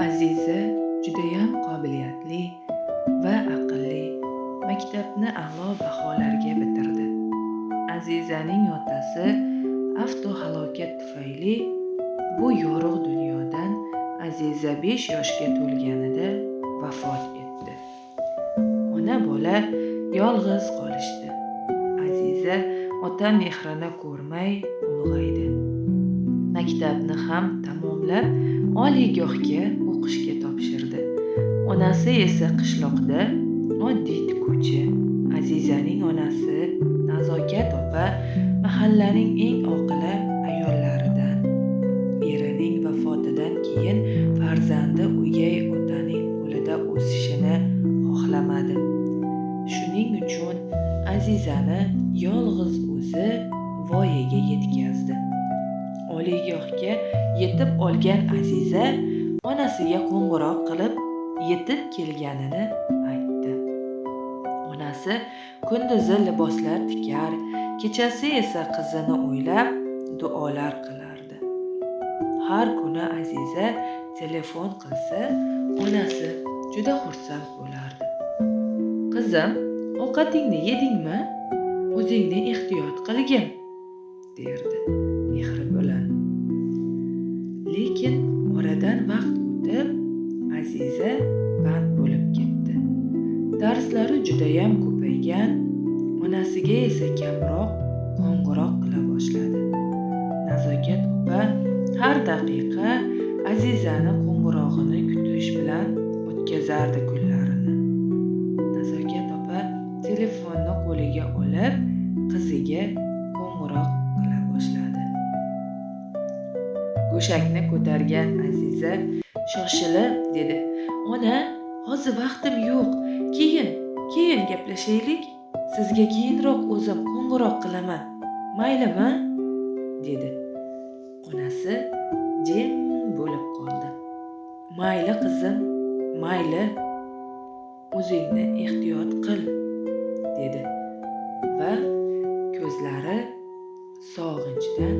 Aziza judayam qobiliyatli va aqlli. Maktabni a'lo baholarga bitirdi. Azizaning otasi avtohalokat tufayli bu yorug' dunyodan Aziza 5 yoshga to'lganida vafot etdi. Ona bola yolg'iz qolishdi. Aziza ota mehrini ko'rmay ulg'aydi. Maktabni ham tamomlab oliygohga o'qishga topshirdi. Onasi esa qishloqda oddiy tikuvchi. Azizaning onasi Nazokat opa mahallaning eng oqila ayollaridan. Erining vafotidan keyin farzandi o'gay otaning qo'lida o'sishini xohlamadi. Shuning uchun Azizani yolg'iz o'zi voyaga yetkazdi. Oliygohga yetib olgan Aziza onasiga qo'ng'iroq qilib yetib kelganini aytdi. Onasi kunduzi liboslar tikar, kechasi esa qizini o'ylab duolar qilardi. Har kuni Aziza telefon qilsa, onasi juda xursand bo'lardi. "Qizim, ovqatingni yedingmi? O'zingni ehtiyot qilgin", derdi mehri bilan. Lekin oradan vaqt o'tib, Aziza band bo'lib ketdi. Darslari judayam ko'paygan, onasiga esa kamroq qo'ng'iroq qila boshladi. Nazokat opa har daqiqa Azizani qo'ng'irog'ini kutish bilan o'tkazardi kunlarini. Nazokat opa telefonni qo'liga olib, qiziga qo'ng'iroq qila boshladi. Go'shakni ko'targan Aziza shoshilib dedi: "Ona, hozir vaqtim yo'q. Keyin gaplashaylik. Sizga keyinroq o'zim qo'ng'iroq qilaman. Maylimi?" dedi. Onasi jim bo'lib qoldi. "Mayli qizim, mayli. O'zingni ehtiyot qil", dedi va ko'zlari sog'inchdan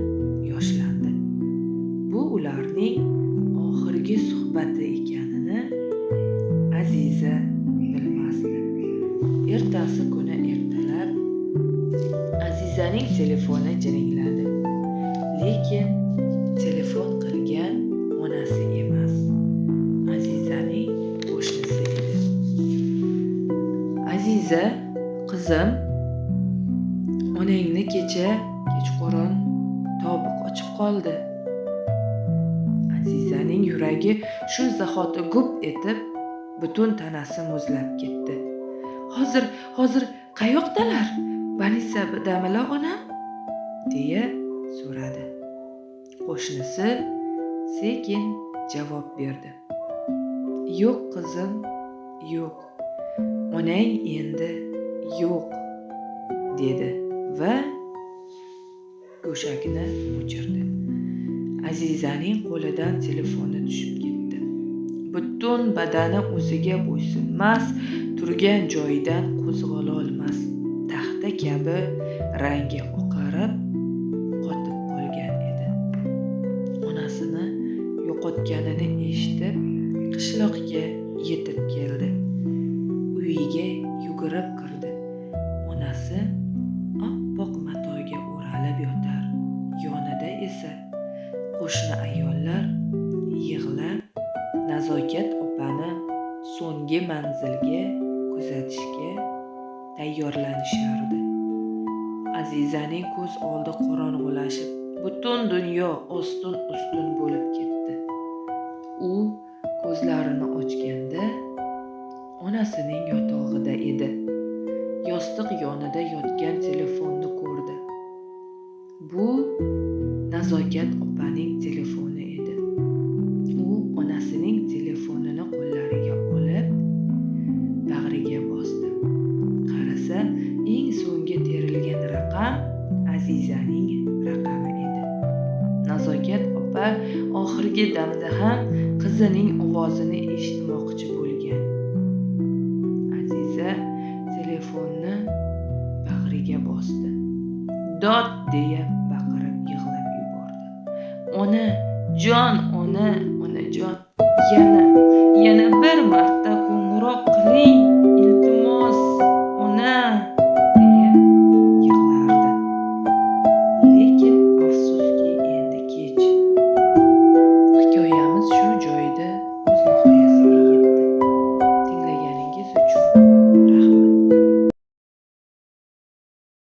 yoshlandi. Bu ularning oxirgi suhbati ekanini Aziza bilmasdi. Ertasi kuni ertalab Azizaning telefoni jiringladi. Lekin telefon qilgan onasi emas, Azizaning qo'shnisi edi. "Aziza, qizim, onangni kechqurun tobi qochib qoldi." Azizaning yuragi shu zahoti gup etib, butun tanasi muzlab ketdi. Hozir qayoqdalar? Banisabidamilar onam?" deya so'radi. Qo'shnisi sekin javob berdi. "Yo'q qizim, yo'q. Onang endi yo'q", dedi va go'shakni o'chirdi. Azizaning qo'lidan telefoni tushib ketdi. Butun badani o'ziga bo'ysunmas, turgan joyidan qo'zg'alolmas taxta kabi rangi oqarib qotib qolgan edi. Onasini yo'qotganini eshitib, qishloqqa yetib keldi. Uyiga yugurib kirdi. Onasi oppoq matoga o'ralib yotar. Yonida esa qo'shni ayollar yig'lab Nazokat opani so'nggi manzilga kuzatishga tayyorlanishardi. Azizaning ko'z oldi qorong'ulashib, butun dunyo ostin-ustun bo'lib ketdi. U ko'zlarini ochganda onasining yotog'ida edi. Yostiq yonida yotgan telefonni ko'rdi. Bu Nazokat opaning telefoni edi. U onasining telefonini qo'llariga olib, bag'riga bosdi. Qarasa, eng so'nggi terilgan raqam Azizaning raqami edi. Nazokat opa oxirgi damda ham qizining ovozini eshitmoqchi bo'lgan. Aziza telefonni bag'riga bosdi. Dod deya baqirib yig'lab yubordi. "Onajon, onajon, yana